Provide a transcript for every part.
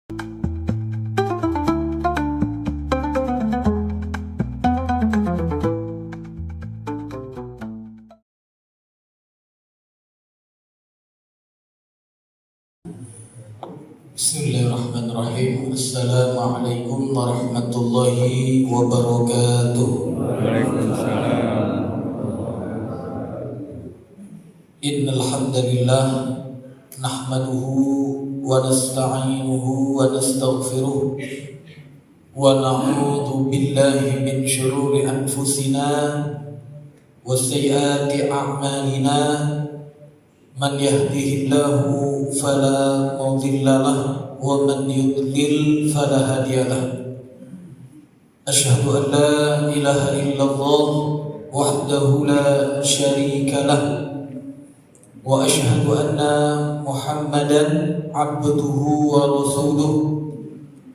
Bismillahirrahmanirrahim. Assalamualaikum warahmatullahi wabarakatuh. Waalaikumsalam. Innal hamdalillah nahmaduhu wa nasta'inuhu wa nastaghfiruh wa na'udzu billahi min shururi anfusina wa sayyiati a'malina. Man yahdihillahu fala mudilla lahu wa man yudlil fala hadiya lahu. Asyhadu an la ilaha illallah wahdahu la syarika lahu wa asyhadu anna Muhammadan abduhu wa rasuluh.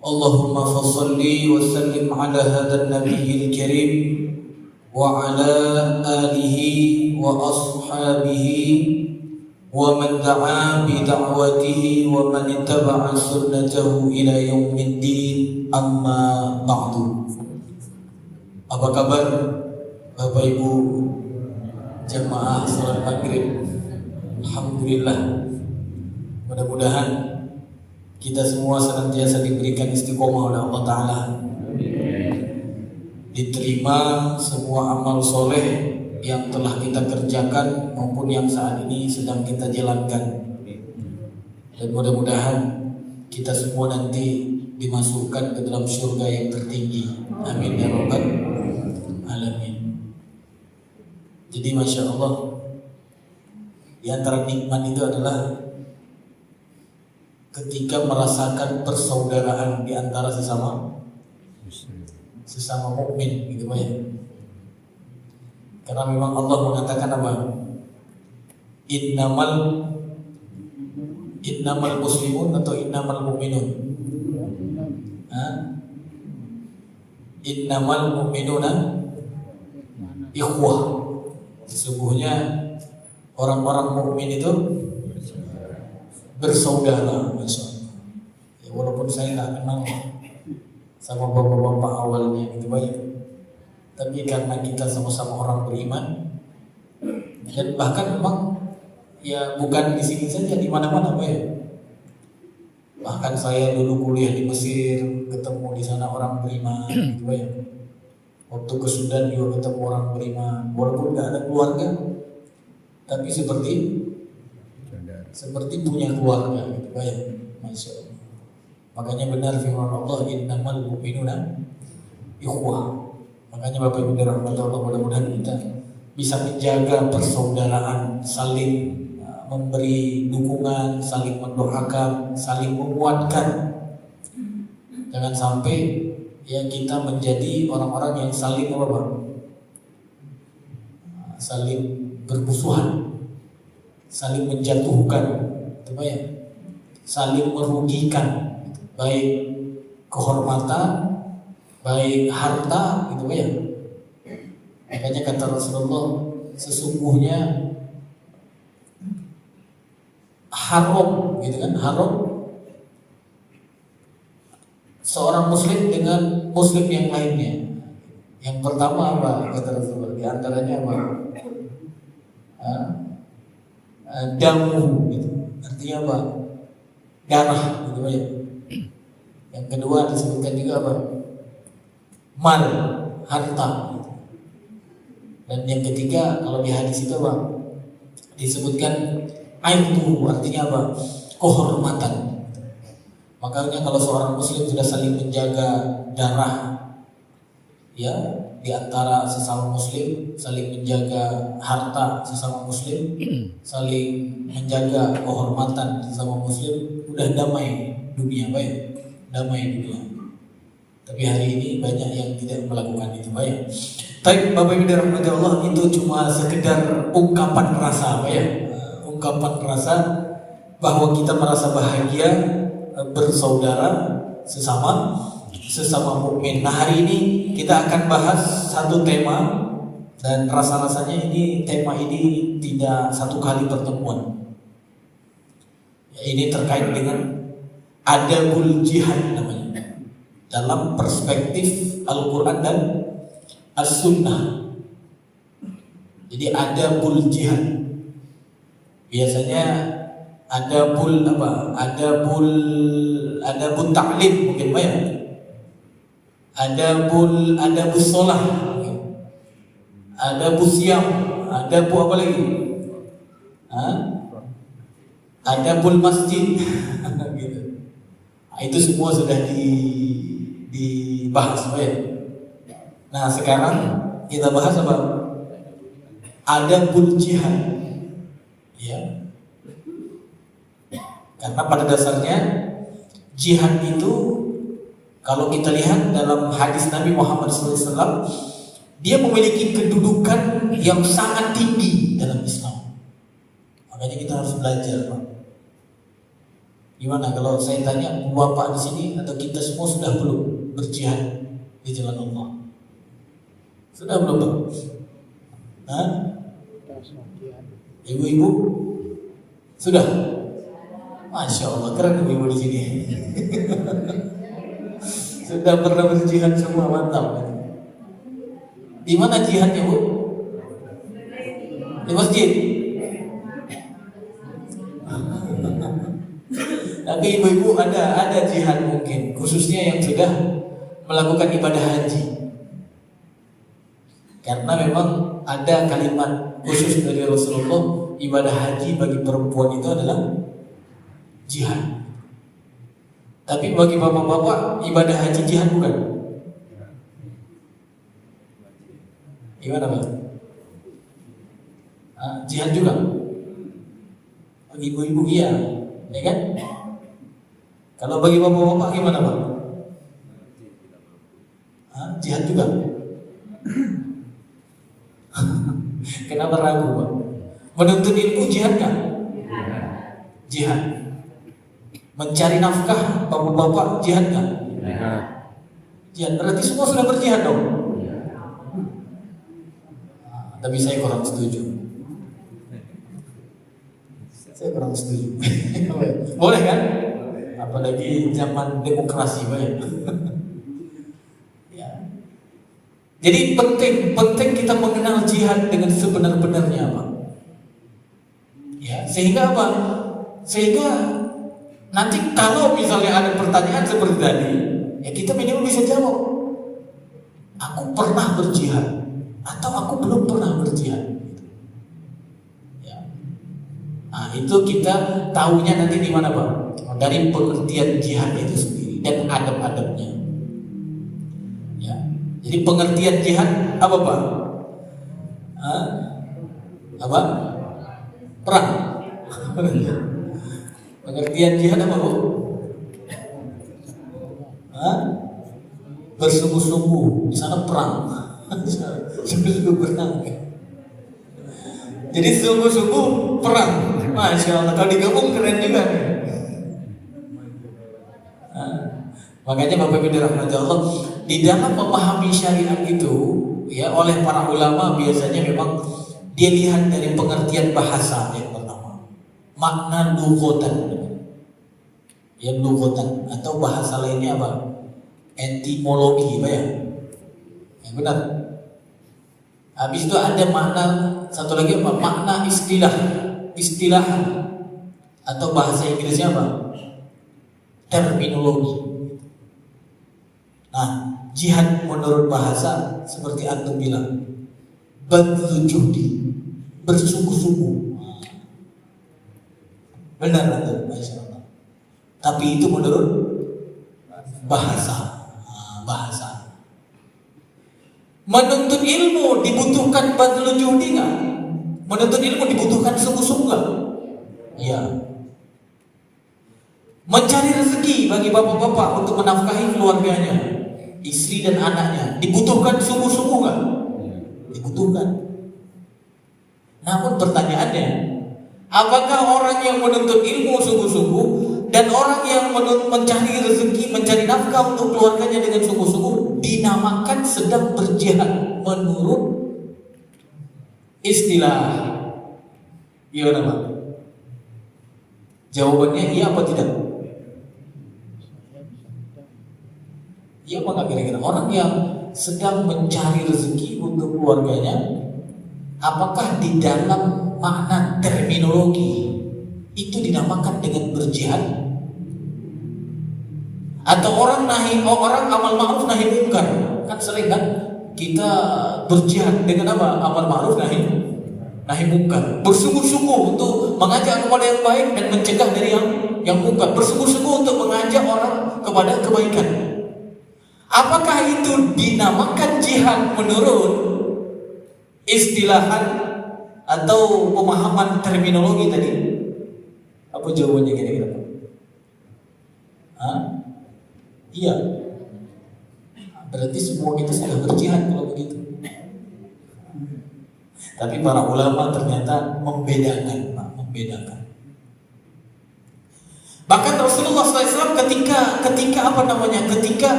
Allahumma fassalli wa sallim ala hadzal nabiyyil karim wa ala alihi wa ashabihi wa man da'a bi da'watihi wa man ittaba'a sunnatahu ila yaumiddin, amma ba'du. Apa kabar Bapak Ibu jamaah salat maghrib? Alhamdulillah. Mudah-mudahan kita semua senantiasa diberikan istiqomah oleh Allah Ta'ala, diterima semua amal soleh yang telah kita kerjakan maupun yang saat ini sedang kita jalankan, dan mudah-mudahan kita semua nanti dimasukkan ke dalam surga yang tertinggi. Amin ya rabbal alamin. Jadi masya Allah, di antara nikmat itu adalah ketika merasakan persaudaraan di antara sesama mukmin, gitu Pak ya. Karena memang Allah mengatakan apa? Innamal muslimun atau innamal mu'minun? Innamal mu'minuna ikhwah. Sesungguhnya orang-orang mukmin itu bersaudara, Masya Allah. Ya, walaupun saya nggak kenal sama bapak-bapak awalnya gitu banyak, tapi karena kita sama-sama orang beriman, dan bahkan memang ya bukan di sini saja, di mana-mana Pak ya. Bahkan saya dulu kuliah di Mesir, ketemu di sana orang beriman gitu Pak ya. Waktu ke Sudan juga ketemu orang beriman, walaupun nggak ada keluarga, tapi seperti punya keluarga gitu Pak ya. Masya Allah. Makanya benar firman Allah, innamal mu'minuna ikhwah. Makanya Bapak Ibu dirahmati Allah, mudah-mudahan kita bisa menjaga persaudaraan, saling memberi dukungan, saling mendoakan, saling menguatkan. Jangan sampai ya kita menjadi orang-orang yang saling apa Pak? Saling bermusuhan, saling menjatuhkan, gitu Pak ya? Saling merugikan, baik kehormatan, baik harta, gitu ya. Makanya kata Rasulullah, sesungguhnya haram, gitu kan, haram seorang muslim dengan muslim yang lainnya. Yang pertama apa kata Rasulullah? Di antaranya apa? Damu, gitu. Artinya apa? Darah, gitu ya. Yang kedua disebutkan juga apa? Mal, harta. Dan yang ketiga kalau di hadis itu apa? Disebutkan aibtu, artinya apa? Kehormatan. Makanya kalau seorang muslim sudah saling menjaga darah ya di antara sesama muslim, saling menjaga harta sesama muslim, saling menjaga kehormatan sesama muslim, udah damai dunia, baik, damai dunia. Tapi hari ini banyak yang tidak melakukan itu, baik. Tapi Bapak Ibu dirahmati Allah, itu cuma sekedar ungkapan rasa, ya, ungkapan rasa bahwa kita merasa bahagia bersaudara sesama mukmin. Nah, hari ini kita akan bahas satu tema, dan rasa-rasanya tema ini tidak satu kali pertemuan. Ya, ini terkait dengan adabul jihad namanya, dalam perspektif Al-Quran dan As-Sunnah. Jadi adabul jihad biasanya adabul apa? Adabul ta'lim mungkin Pak ya. Adabus sholah, adabus siyam, adabu apa lagi? Adabul masjid. Gitu. Nah, itu semua sudah dibahas Pak ya. Nah sekarang kita bahas apa? Adabul jihad. Ya. Karena pada dasarnya jihad itu kalau kita lihat dalam hadis Nabi Muhammad SAW, dia memiliki kedudukan yang sangat tinggi dalam Islam. Makanya kita harus belajar, Pak. Gimana kalau saya tanya Bapak di sini atau kita semua sudah belum berjihad di jalan Allah? Sudah belum, Pak? Hah? Ibu-ibu? Sudah? Masya Allah, keren ibu di sini. Sudah pernah berjihad semua, mantap. Di mana jihadnya Bu? Di masjid. Tapi ibu-ibu ada jihad mungkin, khususnya yang sudah melakukan ibadah haji. Karena memang ada kalimat khusus dari Rasulullah, ibadah haji bagi perempuan itu adalah jihad. Tapi bagi bapak-bapak ibadah haji jihad bukan? Gimana Pak? Jihad juga? Bagi ibu-ibu iya, ya kan? Kalau bagi bapak-bapak gimana Pak? Jihad juga? Kenapa ragu Pak? Menuntut ilmu jihad kan? Jihad. Mencari nafkah bapak-bapak jihad kan? Jihad. Berarti semua sudah berjihad dong? Tapi saya kurang setuju. Saya kurang setuju. Boleh kan? Apalagi zaman demokrasi Pak ya. Ya. Jadi penting kita mengenal jihad dengan sebenar-benarnya Pak. Ya, sehingga apa? Sehingga nanti kalau misalnya ada pertanyaan seperti tadi, ya kita minimal bisa jawab. Aku pernah berjihad atau aku belum pernah berjihad. Ya. Nah itu kita tahunya nanti di mana Pak? Dari pengertian jihad itu sendiri dan adab-adabnya. Ya. Jadi pengertian jihad apa Pak? Apa? Perang. Pengertian jihad apa Bu? Bersungguh-sungguh, di sana perang. Sungguh-sungguh perang. Jadi sungguh-sungguh perang. Masya Allah, kalau digabung keren juga. Makanya Bapak Ibu dirahmati Allah, di dalam memahami syariat itu, ya oleh para ulama biasanya memang dia lihat dari pengertian bahasa yang pertama, makna lughatan. Yang lughatan atau bahasa lainnya apa? Etimologi, Pak ya? Ya benar. Habis itu ada makna satu lagi apa? Makna istilah atau bahasa Inggrisnya apa? Terminologi. Nah, jihad menurut bahasa seperti antum bilang, badlu juhdi, bersungguh-sungguh. Benar antum, Masya Allah. Tapi itu menurut bahasa. Bahasa. Menuntut ilmu dibutuhkan badlu juhdi nggak? Menuntut ilmu dibutuhkan sungguh-sungguh nggak? Iya. Mencari rezeki bagi bapak-bapak untuk menafkahi keluarganya, istri dan anaknya, dibutuhkan sungguh-sungguh nggak? Dibutuhkan. Namun pertanyaannya, apakah orang yang menuntut ilmu sungguh-sungguh dan orang yang mencari rezeki, mencari nafkah untuk keluarganya dengan sungguh-sungguh dinamakan sedang berjihad menurut istilah? Gimana Pak? Jawabannya iya apa tidak? Iya apa nggak kira-kira? Orang yang sedang mencari rezeki untuk keluarganya, apakah di dalam makna terminologi itu dinamakan dengan berjihad? Atau orang amal ma'ruf nahi mungkar, kan sering kan kita berjihad dengan apa? Amal ma'ruf nahi mungkar, bersungguh-sungguh untuk mengajak kepada yang baik dan mencegah dari yang mungkar, bersungguh-sungguh untuk mengajak orang kepada kebaikan. Apakah itu dinamakan jihad menurut istilahan atau pemahaman terminologi tadi? Apa jawabannya kira-kira? Iya. Berarti semua kita sudah berjihad kalau begitu. Tapi para ulama ternyata membedakan. Bahkan Rasulullah SAW ketika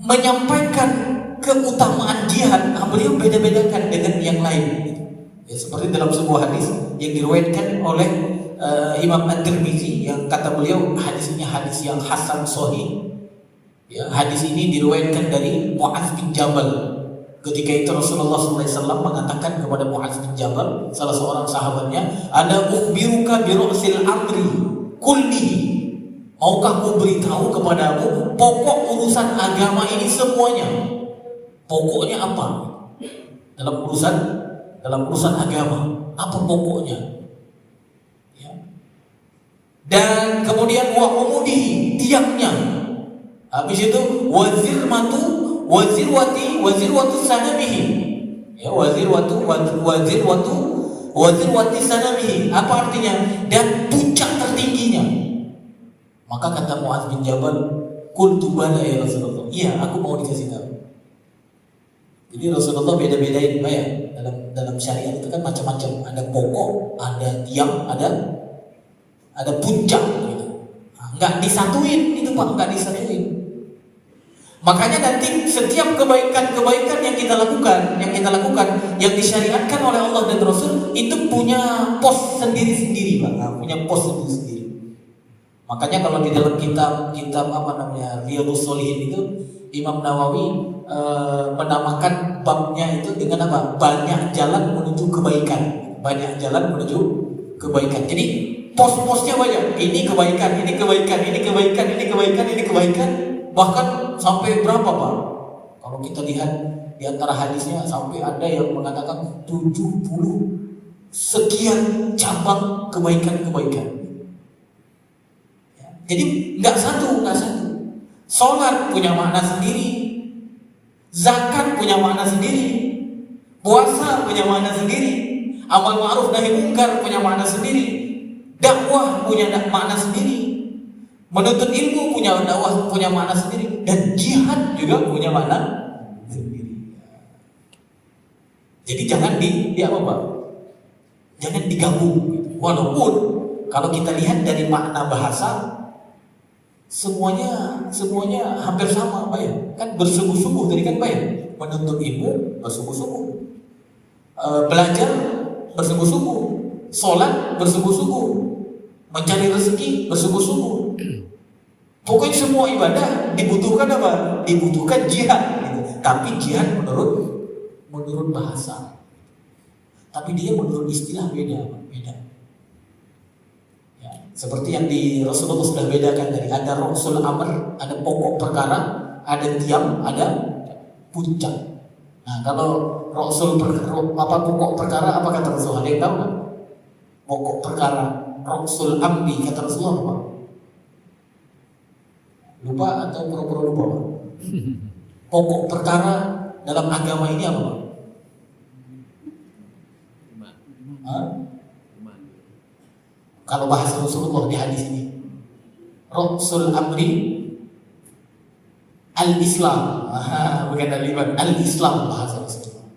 menyampaikan keutamaan jihad, beliau beda-bedakan dengan yang lain. Ya, seperti dalam sebuah hadis yang diriwayatkan oleh Imam At-Tirmizi, yang kata beliau hadis ini hadis yang hasan sahih. Ya, hadis ini diriwayatkan dari Mu'adz bin Jabal. Ketika itu Rasulullah SAW mengatakan kepada Mu'adz bin Jabal, salah seorang sahabatnya, "Ada ukhbiruka bi ra'sil amri kullihi." Maukah ku beritahu kepadamu pokok urusan agama ini semuanya? Pokoknya apa? Dalam urusan agama, apa pokoknya? Ya. Dan kemudian wa umudihi, tiangnya. Habis itu wazirwatu sanamihi. Ya, wazirwati sanamihi. Apa artinya? Dan puncak tertingginya. Maka kata Mu'adz bin Jabal, qultu bala ya Rasulullah. Iya, aku mau dikasih tahu. Jadi Rasulullah beda-bedain ya. Dalam syariat itu kan macam-macam. Ada pokok, ada tiang, ada puncak gitu. Enggak disatuin itu Pak, enggak disatuin. Makanya nanti setiap kebaikan-kebaikan yang kita lakukan, yang disyariatkan oleh Allah dan Rasul itu punya pos sendiri-sendiri, Pak. Punya pos sendiri-sendiri. Makanya kalau di dalam kitab Riyadhus Shalihin itu Imam Nawawi menamakan babnya itu dengan apa? Banyak jalan menuju kebaikan. Banyak jalan menuju kebaikan. Jadi pos-posnya banyak. Ini kebaikan, ini kebaikan, ini kebaikan, ini kebaikan, ini kebaikan. Bahkan sampai berapa Pak? Kalau kita lihat di antara hadisnya sampai ada yang mengatakan 70 sekian cabang kebaikan-kebaikan. Jadi nggak satu. Sholat punya makna sendiri, zakat punya makna sendiri, puasa punya makna sendiri, amal ma'ruf nahi mungkar punya makna sendiri, dakwah punya makna sendiri, menuntut ilmu punya makna sendiri, dan jihad juga punya makna sendiri. Jadi jangan jangan digabung. Walaupun kalau kita lihat dari makna bahasa, semuanya hampir sama, Pak ya. Kan bersungguh-sungguh tadi kan, Pak ya. Menuntut ilmu bersungguh-sungguh, belajar bersungguh-sungguh, sholat bersungguh-sungguh, mencari rezeki bersungguh-sungguh. Pokoknya semua ibadah dibutuhkan apa? Dibutuhkan jihad. Gitu. Tapi jihad menurut bahasa. Tapi dia menurut istilah beda. Seperti yang di Rasulullah sudah bedakan tadi, ada ra'sul amr, ada pokok perkara, ada tiang, ada puncak. Nah, kalau pokok perkara apa kata Rasulullah? Ada yang tahu nggak? Pokok perkara, ra'sul amri kata Rasulullah apa? Lupa atau pura-pura lupa, Pak? Pokok perkara dalam agama ini apa, Pak? Kalau bahasa Rasulullah di hadis ini, Ra'sul amri al-Islam, bukan al-iman, al-Islam bahasa Rasulullah.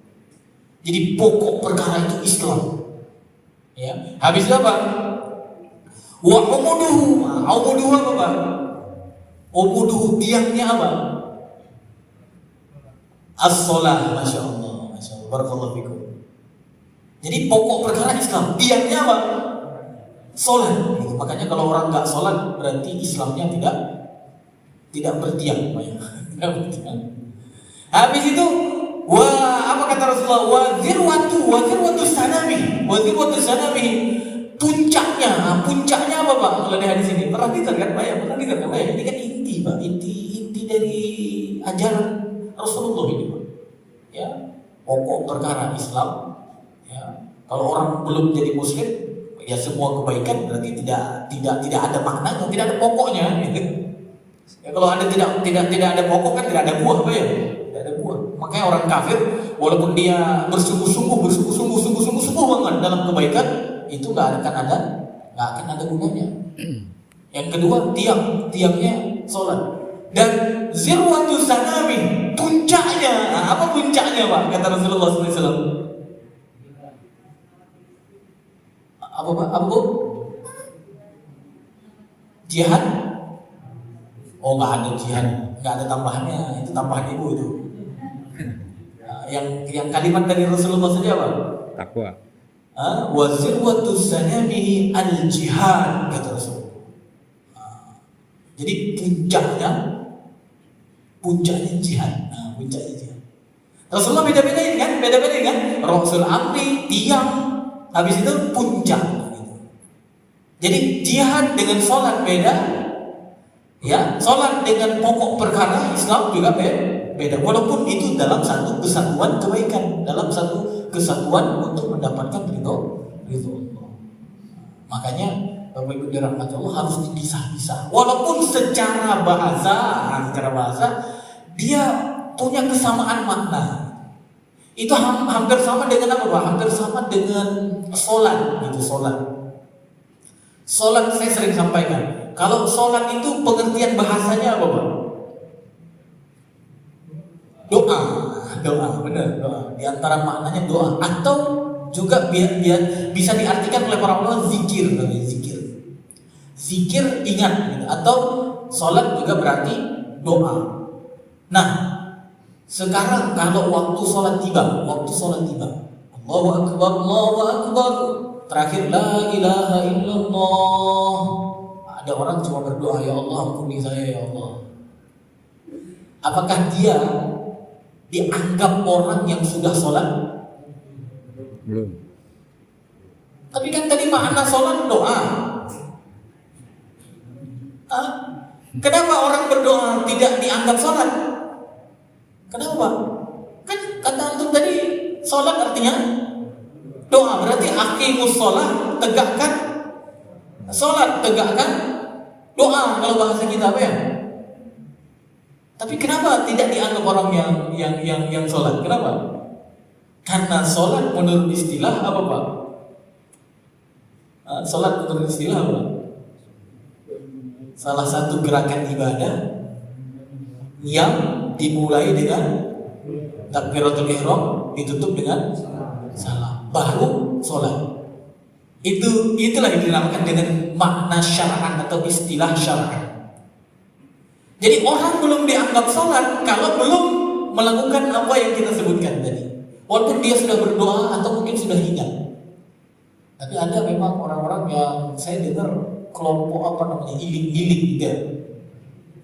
Jadi pokok perkara itu Islam. Ya, habis itu apa? Wa umuduhu, umuduhu apa, Pak? Umuduhu tiangnya apa? As-shalah, masya Allah, barakallahu fikum. Jadi pokok perkara Islam, tiangnya apa? Sholat. Makanya kalau orang nggak sholat berarti Islamnya tidak bertiang, Pak ya. Tidak bertiang. Habis itu apa kata Rasulullah? Wazirwatu sanami. Puncaknya apa Pak? Kalau di hadis ini pernah dengar kan Pak ya? Pernah dengar kan Pak ya? Ini kan inti Pak, inti dari ajaran Rasulullah ini Pak. Ya, pokok perkara Islam. Ya, kalau orang belum jadi Muslim, ya semua kebaikan berarti tidak ada maknanya, tidak ada pokoknya. Gitu. Ya, kalau ada tidak ada pokok kan tidak ada buah Pak ya? Tidak ada buah. Makanya orang kafir walaupun dia bersungguh-sungguh banget dalam kebaikan, itu nggak akan ada gunanya. Yang kedua tiangnya sholat. Dan zirwatu sanami, puncaknya. Apa puncaknya Pak? Kata Rasulullah SAW. Apa Pak? Apa Bu? Jihad? Oh nggak ada jihad, nggak ada tambahannya. Itu tambahan Ibu itu. Yang kalimat dari Rasulullah saja Pak? Takwa. Wazirwatu sanami al-jihad, kata Rasulullah. Jadi puncaknya jihad. Puncaknya jihad. Rasulullah beda-beda kan? Rasul amri, tiang, habis itu puncak. Jadi jihad dengan sholat beda, ya. Sholat dengan pokok perkara Islam juga beda. Walaupun itu dalam satu kesatuan kebaikan, dalam satu kesatuan untuk mendapatkan ridho Allah. Makanya Bapak Ibu dirahmati Allah harus dipisah-pisah. Walaupun secara bahasa dia punya kesamaan makna. Itu hampir sama dengan apa Pak? Hampir sama dengan sholat gitu, sholat. Sholat saya sering sampaikan. Kalau sholat itu pengertian bahasanya apa Pak? Doa, benar doa. Di antara maknanya doa, atau juga biar bisa diartikan oleh para ulama zikir. Zikir ingat, gitu. Atau sholat juga berarti doa. Nah, sekarang kalau waktu sholat tiba, Allahu Akbar, terakhir la ilaha illallah. Ada orang cuma berdoa, ya Allah ampuni saya ya Allah. Apakah dia dianggap orang yang sudah sholat? Belum. Tapi kan tadi makna sholat doa. Kenapa orang berdoa tidak dianggap sholat? Kenapa? Kan kata antum tadi sholat artinya doa. Berarti aqimus sholat, tegakkan sholat, tegakkan doa kalau bahasa kita apa ya? Tapi kenapa tidak dianggap orang yang sholat? Kenapa? Karena sholat menurut istilah apa Pak? Sholat menurut istilah apa? Salah satu gerakan ibadah yang dimulai dengan takbiratul ihram, ditutup dengan salam, baru sholat. Itulah yang dinamakan dengan makna syar'an atau istilah syar'an. Jadi orang belum dianggap sholat kalau belum melakukan apa yang kita sebutkan tadi. Walaupun dia sudah berdoa atau mungkin sudah ingat. Tapi ada memang orang-orang yang saya dengar kelompok apa namanya iling-iling gitu.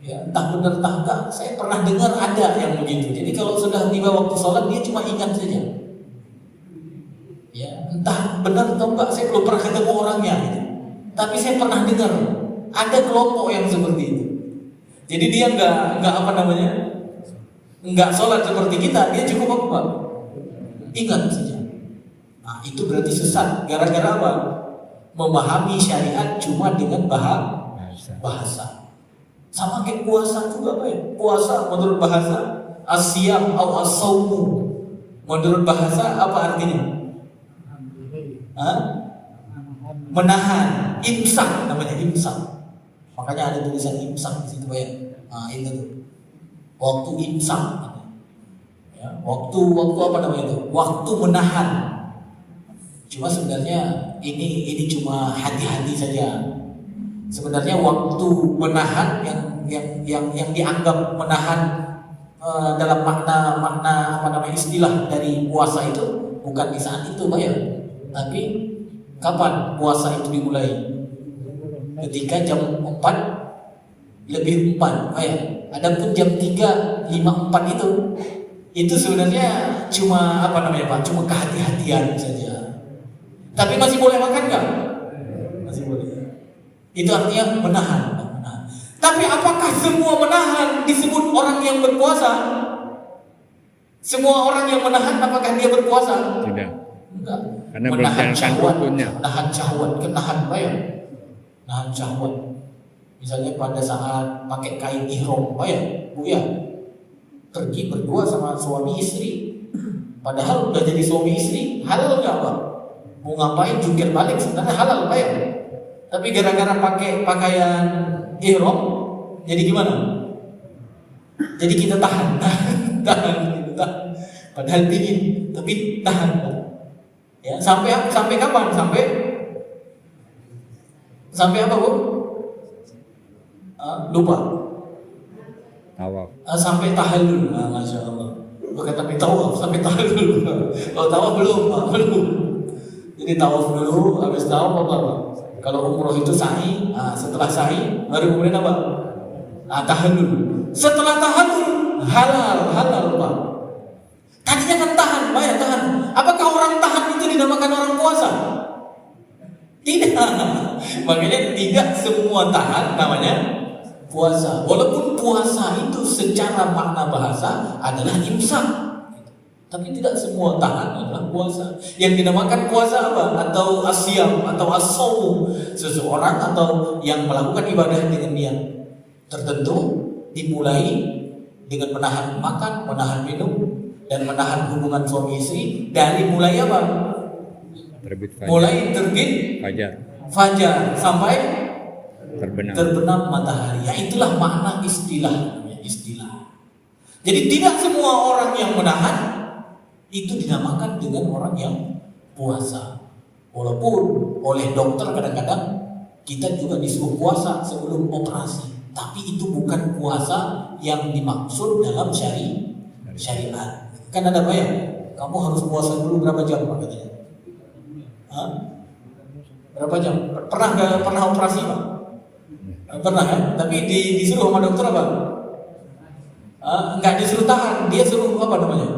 Ya, entah benar entah enggak. Saya pernah dengar ada yang begitu. Jadi kalau sudah tiba waktu sholat dia cuma ingat saja. Ya, entah benar atau enggak. Saya belum pernah ketemu orangnya. Gitu. Tapi saya pernah dengar ada kelompok yang seperti itu. Jadi dia nggak sholat seperti kita, dia cukup apa? Ingat saja. Nah itu berarti sesat. Gara-gara apa? Memahami syariat cuma dengan bahasa. Sama kayak puasa juga Pak ya. Puasa menurut bahasa as-siyam atau as-saumu. Menurut bahasa apa artinya? Menahan, imsak namanya, imsak. Makanya ada tulisan imsak di situ ya. Nah itu tuh. Waktu imsak. Ya, waktu apa namanya itu? Waktu menahan. Cuma sebenarnya ini cuma hati-hati saja. Sebenarnya waktu menahan yang dianggap menahan dalam makna apa namanya istilah dari puasa itu bukan di saat itu Pak ya. Tapi kapan puasa itu dimulai? Ketika jam 4 lebih 4. Adapun jam 3.54 itu sebenarnya cuma apa namanya Pak? Cuma kehati-hatian saja. Tapi masih boleh makan nggak? Masih boleh. Itu artinya menahan. Tapi apakah semua menahan disebut orang yang berpuasa? Semua orang yang menahan apakah dia berpuasa? Tidak. Enggak. Karena Menahan syahwat, rukunnya. menahan syahwat, menahan apa ya? Menahan syahwat. Misalnya pada saat pakai kain ihram, Bu ya, pergi berdua sama suami istri. Padahal udah jadi suami istri, halal nggak Pak? Mau ngapain jungkir balik sebenarnya halal Pak ya? Tapi gara-gara pakai pakaian ihram, jadi gimana? Jadi kita tahan. Padahal dingin, tapi tahan. Ya, sampai kapan? Sampai apa Bu? Lupa. Tawaf. Sampai tahallul. Masya Allah. Bukan tapi tawaf, sampai tahallul. Oh tawaf belum, Pak. Belum. Jadi tawaf dulu, habis tawaf apa? Kalau umroh itu sa'i. Setelah sa'i, baru kemudian apa? Tahallul. Setelah tahallul, halal Pak. Tadinya kan tahan. Apakah orang tahan itu dinamakan orang puasa? Tidak. Makanya tidak semua tahan namanya puasa. Walaupun puasa itu secara makna bahasa adalah imsak, tapi tidak semua tahan adalah puasa. Yang dinamakan puasa apa? Atau asyam atau as-shaum, seseorang atau yang melakukan ibadah dengan niat tertentu, dimulai dengan menahan makan, menahan minum, dan menahan hubungan suami istri dari mulai apa? Terbit fajar. Mulai terbit fajar sampai terbenam matahari. Ya itulah makna istilah. Jadi tidak semua orang yang menahan itu dinamakan dengan orang yang puasa. Walaupun oleh dokter kadang-kadang kita juga disuruh puasa sebelum operasi, tapi itu bukan puasa yang dimaksud dalam syariat. Kan ada bayar, kamu harus puasa dulu berapa jam Pak katanya? Berapa jam? Pernah operasi Pak? Pernah ya? Tapi disuruh sama dokter apa? Enggak disuruh tahan, dia suruh apa namanya?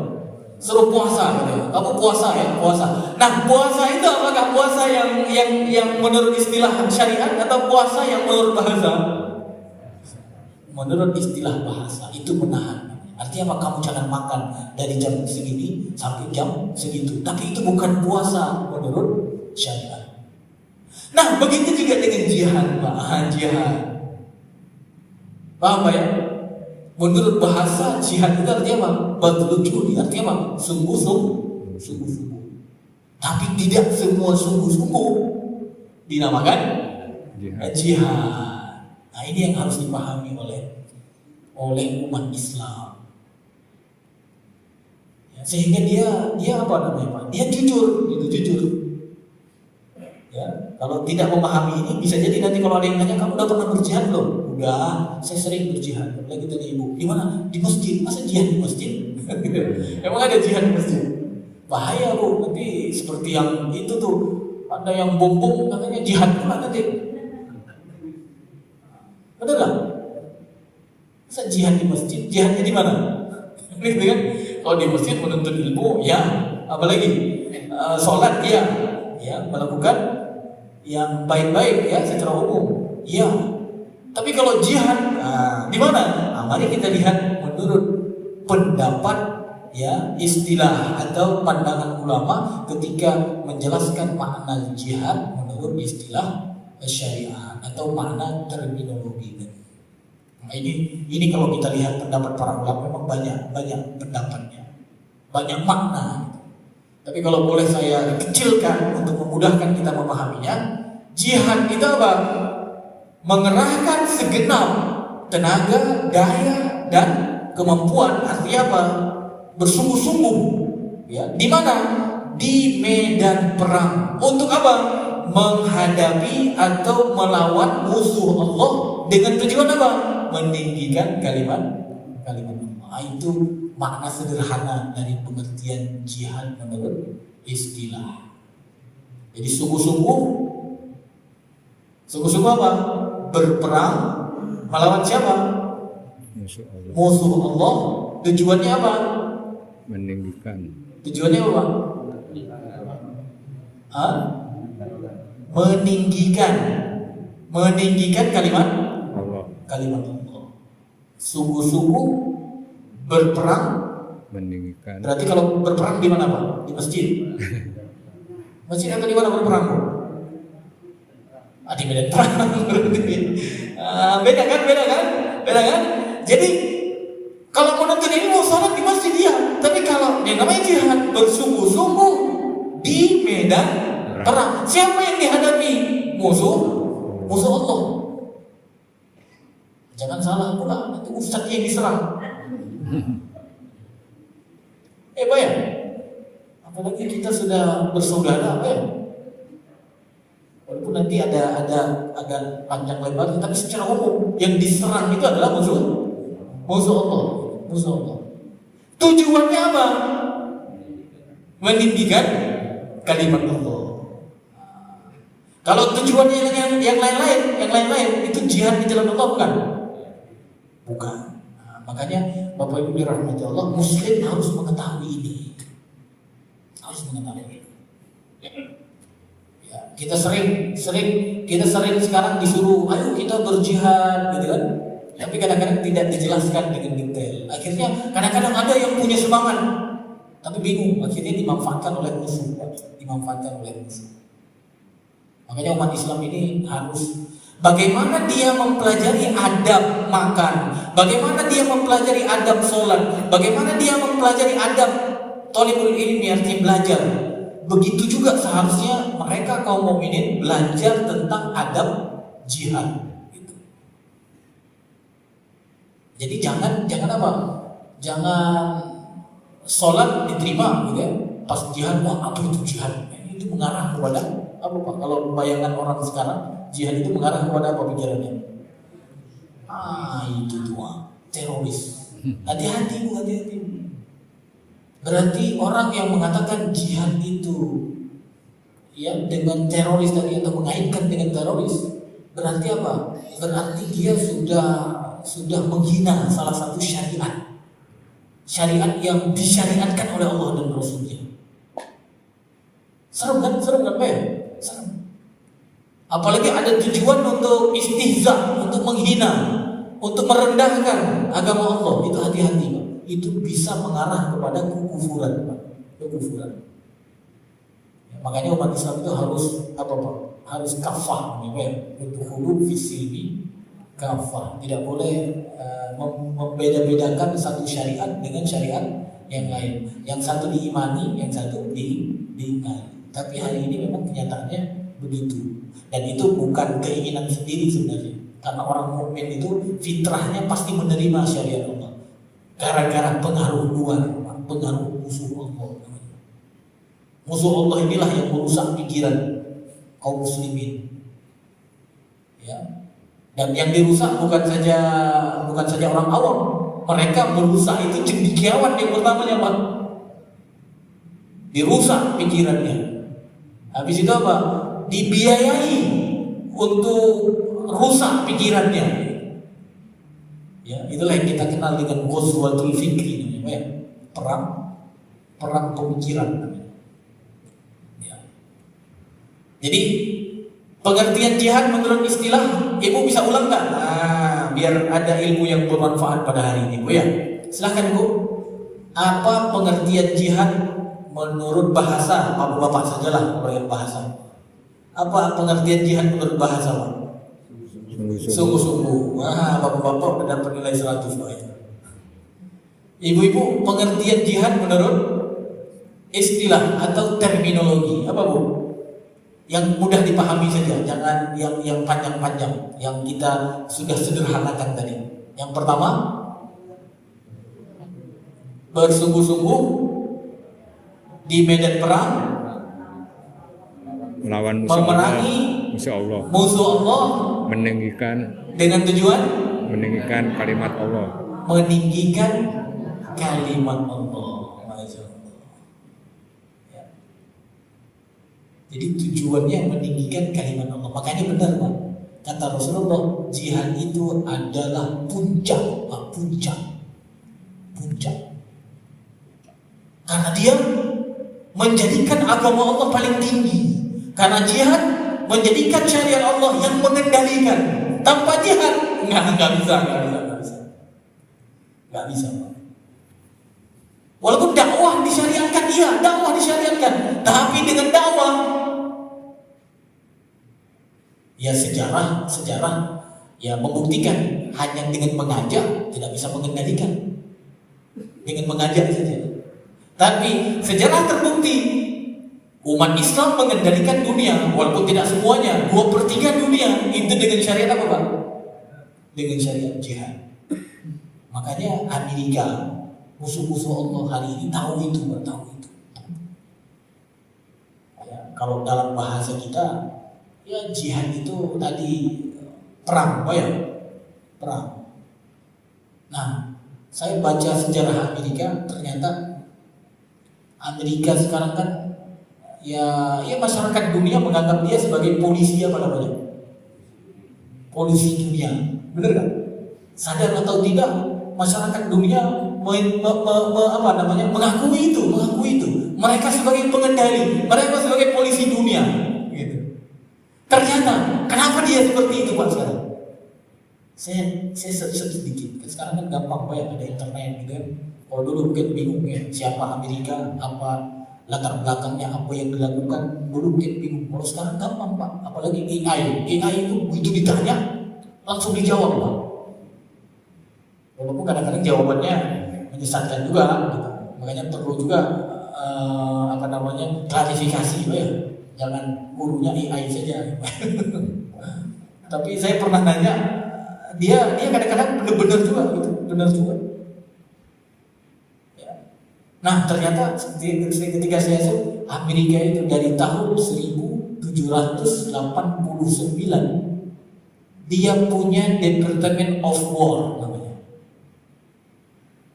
Suruh puasa gitu ya. Kamu puasa ya, puasa. Nah, puasa itu apakah puasa yang menurut istilah syariat atau puasa yang menurut bahasa? Menurut istilah bahasa itu menahan. Artinya apa? Kamu jangan makan dari jam segini sampai jam segitu. Tapi itu bukan puasa menurut syariat. Nah, begitu juga dengan jihad, Pak. Jihad. Paham Pak ya? Menurut bahasa jihad itu artinya apa? Badlujudi, artinya apa? Sungguh-sungguh. Tapi tidak semua sungguh-sungguh dinamakan jihad. Nah, ini yang harus dipahami oleh umat Islam. Sehingga dia apa namanya Pak? Dia jujur. Ya, kalau tidak memahami ini bisa jadi nanti kalau ada yang tanya, kamu udah pernah berjihad belum? Udah, saya sering berjihad. Lagi tanya ibu, di mana? Di masjid. Masa jihad di masjid? Emang ada jihad di masjid? Bahaya Bu, nanti seperti yang itu tuh, ada yang bom katanya jihad pula nanti. Benar nggak? Masa jihad di masjid? Jihadnya di mana? Gitu kan? Kalau di masjid menuntut ilmu, ya, apalagi sholat, ya, melakukan yang baik-baik ya secara umum, ya. Tapi kalau jihad, di mana? Mari kita lihat menurut pendapat, ya, istilah atau pandangan ulama ketika menjelaskan makna jihad menurut istilah syariat atau makna terminologi. Nah, ini kalau kita lihat pendapat para ulama memang banyak pendapatnya, banyak makna. Tapi kalau boleh saya kecilkan untuk memudahkan kita memahaminya, jihad itu apa? Mengerahkan segenap tenaga, daya, dan kemampuan. Artinya apa? Bersungguh-sungguh. Ya, di mana? Di medan perang. Untuk apa? Menghadapi atau melawan musuh Allah dengan tujuan apa? Meninggikan kalimat Allah. Itu makna sederhana dari pengertian jihad menurut istilah. Jadi sungguh-sungguh apa? Berperang Melawan siapa? Musuh Allah. Musuh Allah. Tujuannya apa? Meninggikan. Tujuannya apa? Hah? Meninggikan kalimat Allah. Allah. Sungguh-sungguh berperang. Meninggikan. Berarti kalau berperang di mana Pak? Di masjid. Masjid atau di mana berperang? Di medan perang. Beda kan? Jadi kalau menuntut ini mau sholat di masjid dia, tapi kalau yang namanya jihad bersungguh-sungguh di medan perang. Siapa yang dihadapi? Musuh Allah. Jangan salah pula, nanti ustadz yang diserang. Pak ya, apalagi kita sudah bersaudara, Pak ya. Walaupun nanti ada agak panjang lebar, tapi secara umum yang diserang itu adalah musuh Allah. Tujuannya apa? Meninggikan kalimat Allah. Kalau tujuannya yang lain itu jihad di jalan Allah bukan. Makanya Bapak Ibu dirahmati Allah, Muslim harus mengetahui ini. Ya, kita sering sekarang disuruh, ayo kita berjihad, gitu kan? Tapi kadang-kadang tidak dijelaskan dengan detail. Akhirnya kadang-kadang ada yang punya semangat, tapi bingung. Akhirnya dimanfaatkan oleh musuh. Makanya umat Islam ini harus bagaimana dia mempelajari adab makan, bagaimana dia mempelajari adab sholat, bagaimana dia mempelajari adab thalibul ilmi, artinya belajar. Begitu juga seharusnya mereka kaum mukminin belajar tentang adab jihad. Jadi jangan apa? Jangan sholat diterima gitu ya. Pas jihad, wah apa itu jihad? Itu mengarah kepada apa Pak? Kalau bayangan orang sekarang, jihad itu mengarah kepada apa pikirannya? Itu tuh teroris. Hati-hati. Berarti orang yang mengatakan jihad itu ya dengan teroris tadi atau mengaitkan dengan teroris, berarti apa? Berarti dia sudah menghina salah satu syariat yang disyariatkan oleh Allah dan Rasulnya. Serem kan Pak ya? Serem. Apalagi ada tujuan untuk istihza, untuk menghina, untuk merendahkan agama Allah. Itu hati-hati Pak. Itu bisa mengarah kepada kekufuran Pak. Ya, makanya umat Islam itu harus apa Pak? Harus kafah nih Pak ya. Untuk hulu fisilmi kafah, tidak boleh membeda-bedakan satu syariat dengan syariat yang lain. Yang satu diimani, yang satu diingkari. Tapi hari ini memang kenyataannya begitu. Dan itu bukan keinginan sendiri sebenarnya. Karena orang mukmin itu fitrahnya pasti menerima syariat Allah. Gara-gara pengaruh luar, pengaruh musuh Allah. Musuh Allah inilah yang merusak pikiran kaum muslimin. Ya. Dan yang dirusak bukan saja orang awam, mereka merusak itu cendekiawan yang pertamanya Pak. Dirusak pikirannya. Habis itu apa? Dibiayai untuk rusak pikirannya. Ya, itulah yang kita kenal dengan ghazwatul fikri, ya. Perang pemikiran. Ya. Jadi pengertian jihad menurut istilah, Ibu bisa ulang nggak? Biar ada ilmu yang bermanfaat pada hari ini, Bu ya. Silahkan Bu. Apa pengertian jihad menurut bahasa? Bapak sajalah yang bahasa. Apa pengertian jihad menurut bahasa, Pak? Sungguh-sungguh. Bapak-bapak udah dapat nilai 100 Pak ya. Ibu-ibu, pengertian jihad menurut istilah atau terminologi apa Bu? Yang mudah dipahami saja, jangan yang panjang-panjang, yang kita sudah sederhanakan tadi. Yang pertama, bersungguh-sungguh di medan perang, melawan memerangi musuh Allah, meninggikan dengan tujuan meninggikan kalimat Allah. Meninggikan kalimat Allah. Jadi tujuannya meninggikan kalimat Allah. Makanya benar Pak. Kata Rasulullah, jihad itu adalah puncak. Karena dia menjadikan agama Allah paling tinggi. Karena jihad menjadikan syariat Allah yang mengendalikan. Tanpa jihad nggak bisa. Walaupun dakwah disyariatkan, iya, dakwah disyariatkan, tapi dengan dakwah, ya sejarah ya membuktikan hanya dengan mengajak tidak bisa mengendalikan. Dengan mengajak saja. Tapi sejarah terbukti umat Islam mengendalikan dunia, walaupun tidak semuanya, 2/3 dunia itu dengan syariat apa Pak? Dengan syariat jihad. Makanya Amerika, musuh-musuh Allah hari ini tahu itu. Ya, kalau dalam bahasa kita, ya jihad itu tadi perang, perang. Nah, saya baca sejarah Amerika, ternyata Amerika sekarang kan ya masyarakat dunia menganggap dia sebagai polisi polisi dunia, benar kan? Sadar atau tidak, masyarakat dunia mengakui itu. Mereka sebagai pengendali, mereka sebagai polisi dunia. Gitu. Ternyata, kenapa dia seperti itu Pak sekarang? Saya sedikit. Sekarang kan gampang Pak, ada internet gitu kan. Kalau dulu mungkin bingung ya, siapa Amerika, apa latar belakangnya, apa yang dilakukan, dulu mungkin bingung. Kalau sekarang gampang Pak, apalagi AI itu begitu ditanya langsung dijawab Pak. Walaupun kadang-kadang jawabannya menyesatkan juga, gitu. Makanya perlu juga klarifikasi Pak ya. Jangan gurunya AI saja. Tapi saya pernah nanya, dia kadang-kadang benar juga gitu, benar juga. Ya. Nah ternyata ketika saya lihat Amerika itu dari tahun 1789 dia punya Department of War namanya,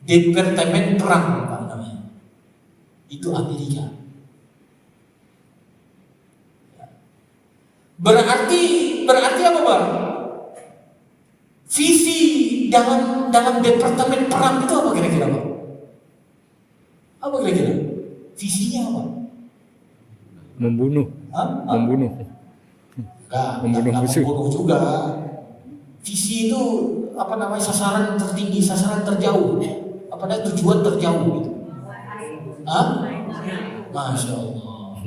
Departemen Perang namanya. Itu Amerika. Berarti apa Pak? Visi dalam Departemen Perang itu apa kira-kira Pak? Apa kira-kira? Visinya apa? Membunuh. Membunuh musuh. Membunuh juga. Visi itu sasaran tertinggi, sasaran terjauh. Tujuan terjauh gitu. Masya Allah.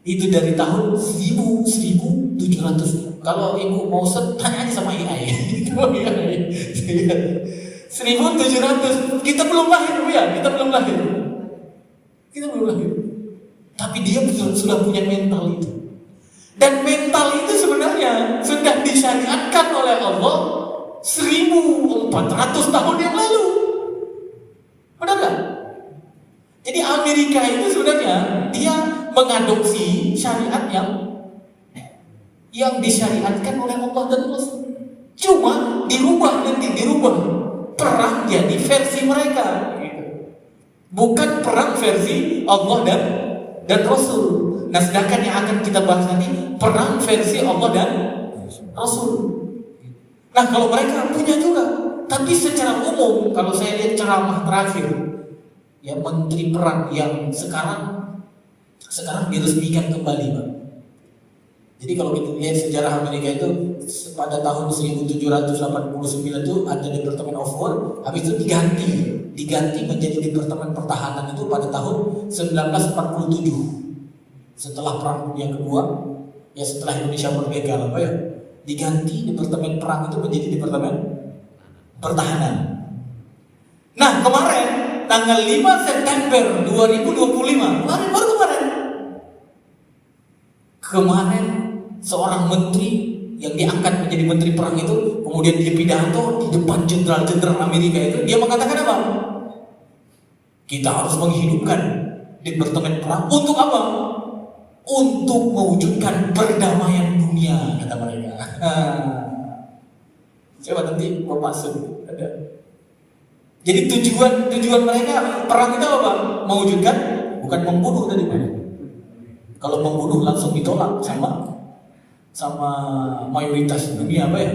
Itu dari tahun 1700. Kalau ibu mau tanya aja sama AI. 1700. Kita belum lahir ya, kita belum lahir. Tapi dia sudah punya mental itu. Dan mental itu sebenarnya sudah disyariatkan oleh Allah 1400 tahun yang lalu. Benar gak? Jadi Amerika itu sebenarnya dia mengadopsi syariat yang disyariatkan oleh Allah dan Rasul. Cuma dirubah perang jadi versi mereka. Bukan perang versi Allah dan Rasul. Nah sedangkan yang akan kita bahas nanti perang versi Allah dan Rasul. Nah kalau mereka punya juga, tapi secara umum kalau saya lihat ceramah terakhir ya Menteri Perang yang sekarang diresmikan kembali Pak. Jadi kalau kita lihat sejarah Amerika itu pada tahun 1789 itu ada Department of War, habis itu diganti menjadi Departemen Pertahanan itu pada tahun 1947. Setelah Perang Dunia Kedua, ya setelah Indonesia merdeka Pak ya, diganti Departemen Perang itu menjadi Departemen Pertahanan. Nah kemarin tanggal 5 September 2025 kemarin seorang menteri yang diangkat menjadi menteri perang itu kemudian dia pidato di depan jenderal-jenderal Amerika itu, dia mengatakan apa? Kita harus menghidupkan Departemen Perang untuk apa? Untuk mewujudkan perdamaian dunia, kata mereka. Coba nanti Bapak sebut ada. Jadi tujuan mereka perang itu apa? Mewujudkan, bukan membunuh tadi. Kalau membunuh langsung ditolak sama sama mayoritas dunia apa ya?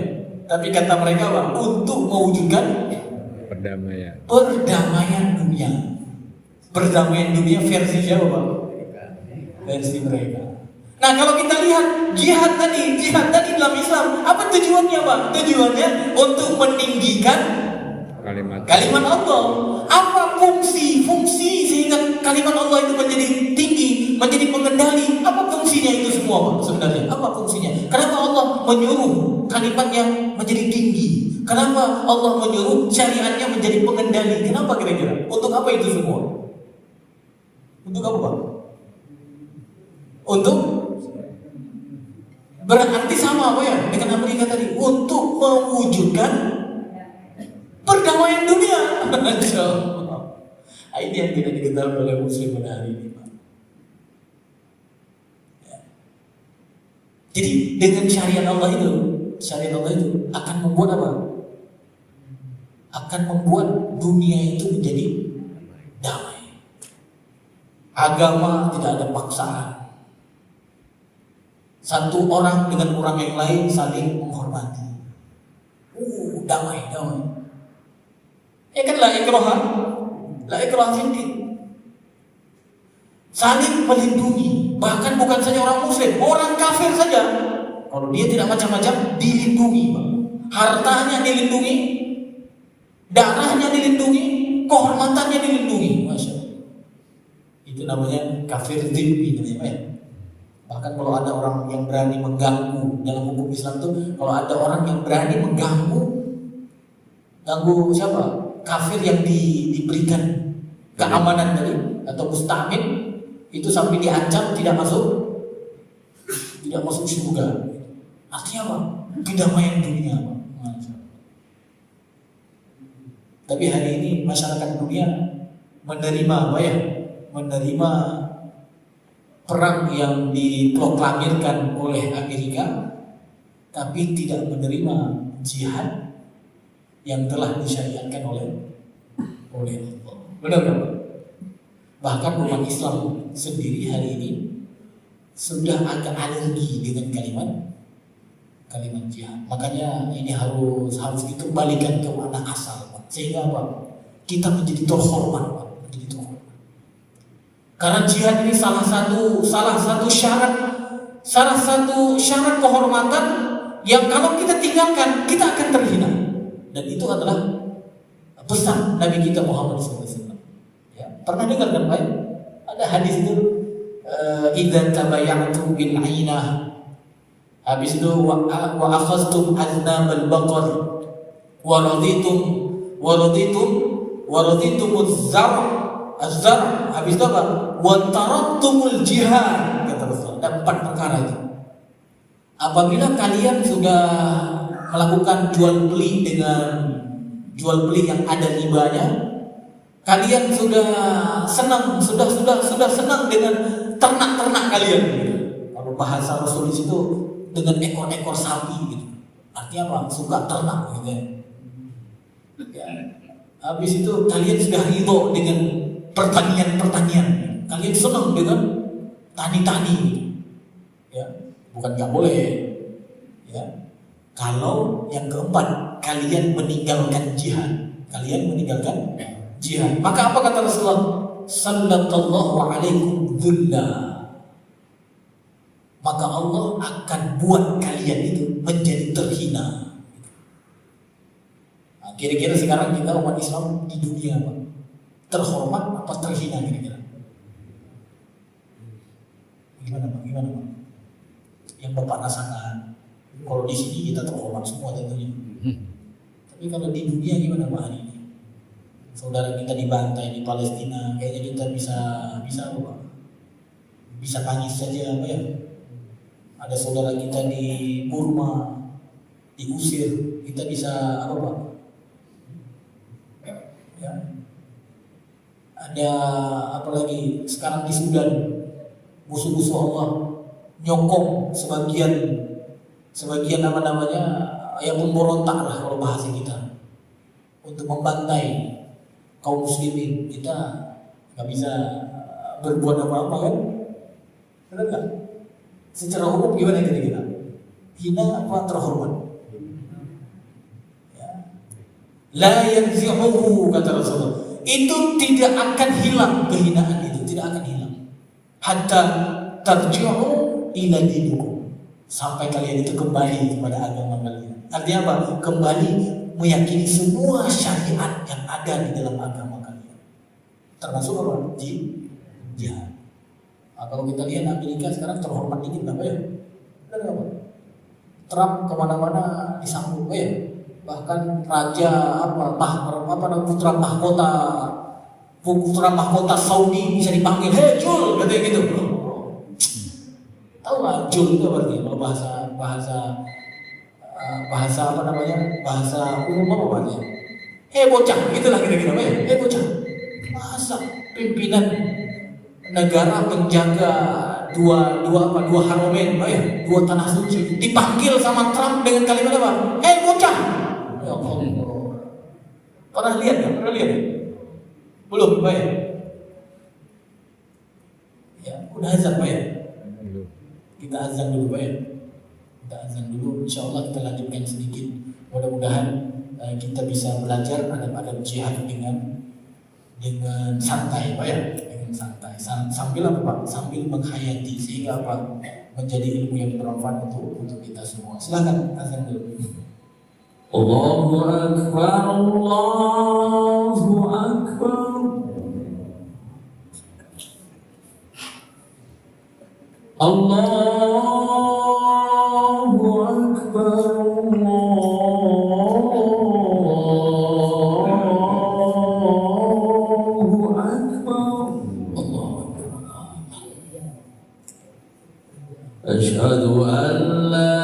Tapi kata mereka apa? Untuk mewujudkan perdamaian dunia. Perdamaian dunia versi siapa Pak? Versi mereka. Nah kalau kita lihat jihad tadi dalam Islam apa tujuannya Pak? Tujuannya untuk meninggikan kalimat Allah. Apa fungsi sehingga kalimat Allah itu menjadi tinggi, menjadi pengendali? Apa fungsinya itu semua Pak sebenarnya? Apa fungsinya? Kenapa Allah menyuruh kalimatnya menjadi tinggi? Kenapa Allah menyuruh syariatnya menjadi pengendali? Kenapa kira-kira? Untuk apa itu semua? Untuk apa Pak? Untuk berarti sama apa ya dengan Amerika tadi? Untuk mewujudkan perdamaian dunia. Ini yang tidak diketahui oleh muslim pada hari ini Pak. Ya. Jadi dengan syariat Allah itu akan membuat apa? Akan membuat dunia itu menjadi damai. Agama tidak ada paksaan. Satu orang dengan orang yang lain saling menghormati. Damai. Ya kan la ikraha fiddin. Saling melindungi, bahkan bukan saja orang muslim, orang kafir saja. Kalau dia tidak macam-macam dilindungi, Pak. Hartanya dilindungi, darahnya dilindungi, kehormatannya dilindungi. Masya Allah. Itu namanya kafir dzimmi namanya. Bahkan kalau ada orang yang berani mengganggu dalam hukum Islam itu, kalau ada orang yang berani mengganggu siapa? Kafir yang diberikan keamanan tadi atau mustamin itu sampai diancam tidak masuk surga. Artinya apa? Kedamaian dunia. Tapi hari ini masyarakat dunia menerima apa ya? Menerima perang yang diproklamirkan oleh Amerika, tapi tidak menerima jihad yang telah disyariatkan oleh Allah. Benar kan? Bahkan umat Islam sendiri hari ini sudah agak alergi dengan kalimat jihad. Makanya ini harus dikembalikan ke mana asal, sehingga apa? Kita menjadi terhormat, menjadi terhormat. Karena jihad ini salah satu syarat kehormatan yang kalau kita tinggalkan kita akan terhina. Dan itu adalah pesan Nabi kita Muhammad SAW. Ya, pernah dengar kan Pak? Ada hadis itu, idza tabaya'tum bil 'ainah. Habis itu wa akhadhtum aznab al-baqar wa raditum az-zar. Habis itu apa? Wa taraktumul jihad. Kata Rasul. Ada 4 perkara itu. Apabila kalian sudah melakukan jual beli yang ada ribanya, kalian sudah senang dengan ternak kalian. Kalau bahasa Rasul di situ dengan ekor-ekor sapi gitu. Artinya apa? Suka ternak gitu ya. Habis itu kalian sudah ridho dengan pertanian. Kalian senang dengan tani gitu. Ya, bukan nggak boleh. Ya. Kalau yang keempat, kalian meninggalkan jihad. Maka apa kata Rasulullah? Sallallahu alaikum dhulla. Maka Allah akan buat kalian itu menjadi terhina. Nah, kira-kira sekarang kita umat Islam di dunia apa? Terhormat apa terhina kira-kira? Gimana Pak? Yang Bapak rasakan? Kalau di sini kita terhormat semua tentunya. Tapi kalau di dunia gimana Pak hari ini? Saudara kita dibantai di Palestina, kayaknya kita bisa apa Pak? Bisa tangis saja apa ya? Ada saudara kita di Burma diusir, kita bisa apa Pak? Ya. Ada apa lagi? Sekarang di Sudan musuh-musuh Allah nyokong sebagian yang pemberontak lah kalau bahasa kita untuk membantai kaum muslimin. Kita nggak bisa berbuat apa-apa kan? Benar nggak? Secara umum gimana kira-kira? hina apa terhormat. Ya. La yanzi'uhu kata Rasulullah. Itu tidak akan hilang, kehinaan itu tidak akan hilang. Hatta tarji'u ila dinikum. Sampai kalian itu kembali kepada agama kalian. Artinya apa? Kembali meyakini semua syariat yang ada di dalam agama kalian. Termasuk apa? Jihad. Nah, kalau kita lihat Amerika sekarang terhormat dikit apa ya? Benar apa? Trump kemana-mana disambut ya. Bahkan raja putra mahkota Saudi bisa dipanggil, hei Jul, katanya gitu. Tahu nggak Jul itu apa artinya? Kalau bahasa apa namanya? Bahasa umum apa artinya? Hei bocah, itulah kira-kira apa ya? Hei bocah. Masa pimpinan negara penjaga dua haromen, dua tanah suci dipanggil sama Trump dengan kalimat apa? Hei bocah. Ya Allah. Pernah lihat ya? Belum, Pak ya? Ya, udah azan Pak ya? Kita azan dulu Pak ya? Insya Allah kita lanjutkan sedikit. Mudah-mudahan kita bisa belajar adab-adab jihad dengan santai Pak ya? Dengan santai. Sambil apa Pak? Sambil menghayati sehingga apa? Menjadi ilmu yang bermanfaat untuk kita semua. Silakan azan dulu. Allahu Akbar, Allahu Akbar. Allahu Akbar, Allahu Akbar. Asyhadu an la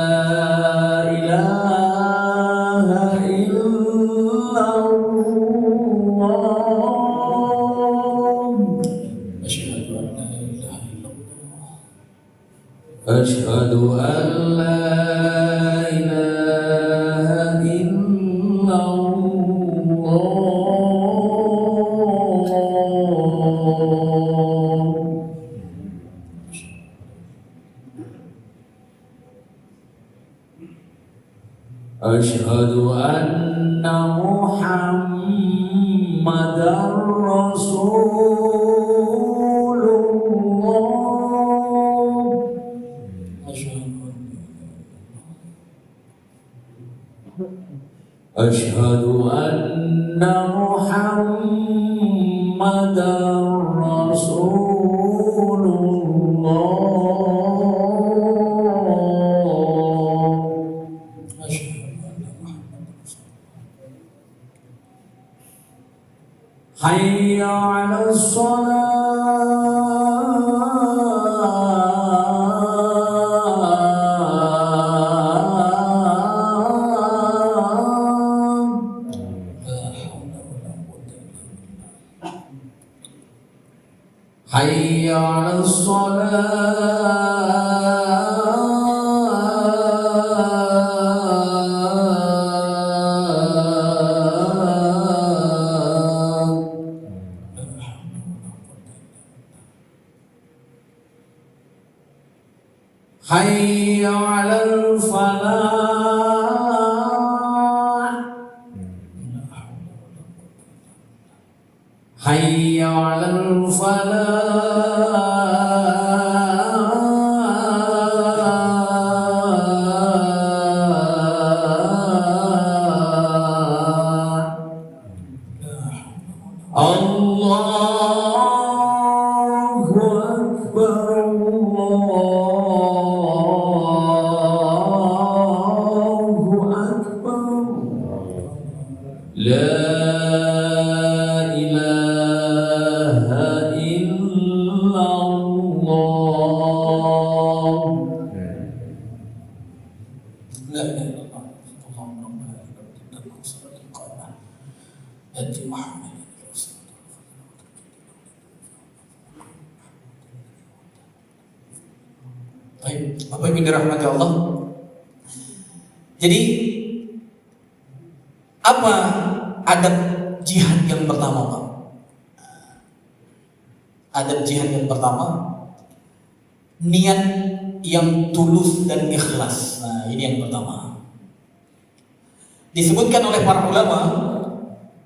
أشهد أن لا إله إلا الله أشهد أن محمدًا رسول الله أشهد أن محمدًا رسول الله حي على حي على الصلاة حي على الفلاح حي على الفلاح الله أكبر الله أكبر لا إله إلا الله لا إله إلا الله اللهم ربنا لك الحمد والصلاة القائمة آت محمد Baik, Bapak Ibu dirahmati Allah. Jadi apa adab jihad yang pertama, Pak? Adab jihad yang pertama, niat yang tulus dan ikhlas. Nah, ini yang pertama. Disebutkan oleh para ulama,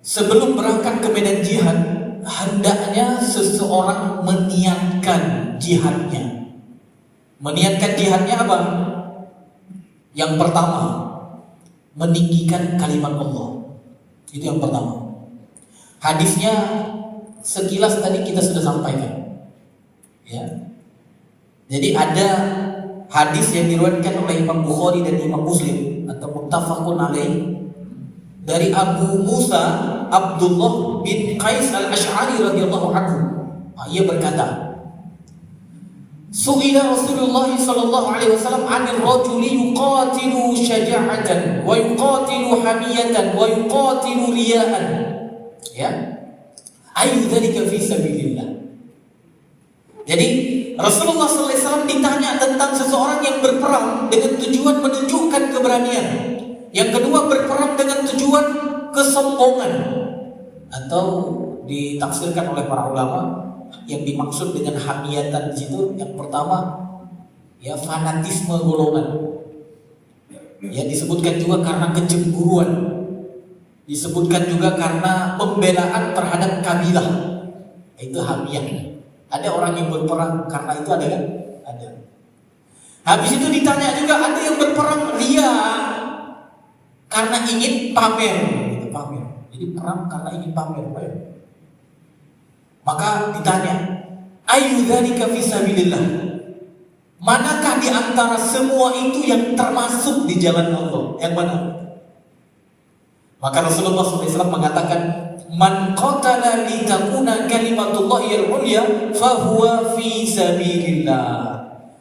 sebelum berangkat ke medan jihad, hendaknya seseorang meniatkan jihadnya. Meniatkan jihadnya apa? Yang pertama, meninggikan kalimat Allah. Itu yang pertama. Hadisnya sekilas tadi kita sudah sampaikan. Ya. Jadi ada hadis yang diriwayatkan oleh Imam Bukhari dan Imam Muslim atau muttafaqun alaih dari Abu Musa Abdullah bin Qais al-Ash'ari radhiyallahu anhu. Ia berkata, Su'ila Rasulullah sallallahu alaihi wasallam 'anil rajuli yuqatilu syaja'atan wa yuqatilu hamiyatan wa yuqatilu riya'an. Ya. Ayu dzalika fi sabilillah. Jadi Rasulullah sallallahu alaihi wasallam ditanya tentang seseorang yang berperang dengan tujuan menunjukkan keberanian. Yang kedua, berperang dengan tujuan kesombongan, atau ditafsirkan oleh para ulama yang dimaksud dengan hamiyatan di situ yang pertama ya fanatisme golongan. Ya, disebutkan juga karena kecemburuan. Disebutkan juga karena pembelaan terhadap kabilah. Itu hamiyah. Ada orang yang berperang karena itu, ada kan? Ada. Habis itu ditanya juga, ada yang berperang ria karena ingin pamer, gitu, pamer. Jadi perang karena ingin pamer, ya. Maka ditanya, ayu dzalika fi sabilillah. Manakah di antara semua itu yang termasuk di jalan Allah? Yang mana? Maka Rasulullah SAW mengatakan, man qatala li takuna kalimatullahil ulya fahuwa fi sabilillah.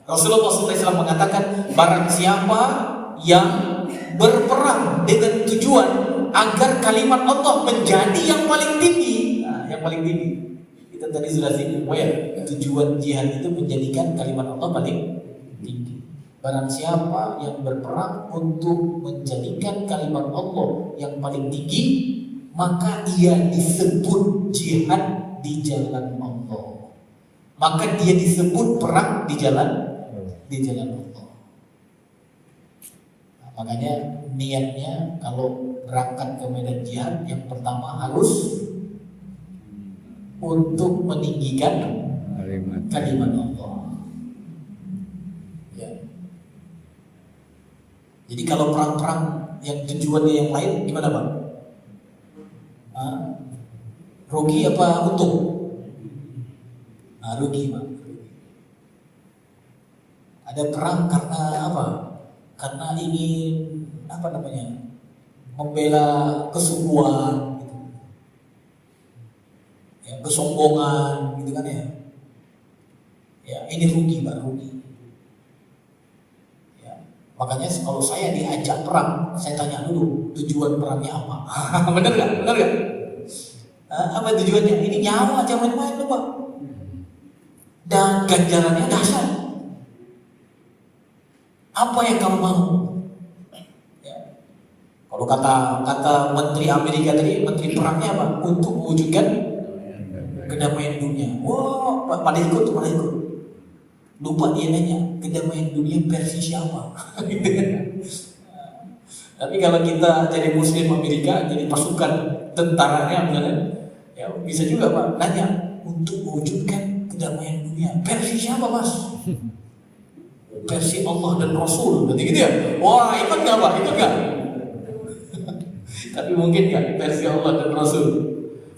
Rasulullah SAW mengatakan, barang siapa yang berperang dengan tujuan agar kalimat Allah menjadi yang paling tinggi. Nah, yang paling tinggi. Kita tadi sudah singgung ya, tujuan jihad itu menjadikan kalimat Allah paling tinggi. Barang siapa yang berperang untuk menjadikan kalimat Allah yang paling tinggi, maka ia disebut jihad di jalan Allah. Maka dia disebut perang di jalan Allah. Nah, makanya niatnya kalau berangkat ke medan jihad, yang pertama harus untuk meninggikan kalimat Allah. Ya. Jadi kalau perang-perang yang tujuannya yang lain gimana Bang? Rugi apa untung? Rugi Bang. Ada perang karena apa? Karena ingin membela kesukuan, gitu. Ya, kesombongan, gitu kan ya. Ya, ini rugi Bang, rugi. Ya, makanya kalau saya diajak perang, saya tanya dulu tujuan perangnya apa. Bener gak? Apa tujuannya? Ini nyawa, jangan main loh Pak. Dan ganjarannya dahsyat. Apa yang kamu mau? Ya. Kalau kata Menteri Amerika tadi, Menteri perangnya apa? Untuk mewujudkan kedamaian dunia. Wah, pada ikut. Lupa dia nanya, kedamaian dunia versi siapa? Tapi kalau kita jadi Muslim Amerika, jadi pasukan tentaranya misalnya, ya bisa juga Pak nanya, untuk mewujudkan kedamaian dunia versi siapa Mas? Versi Allah dan Rasul, berarti gitu ya? Wah, ikut nggak Pak? Ikut nggak? Tapi mungkin nggak versi Allah dan Rasul?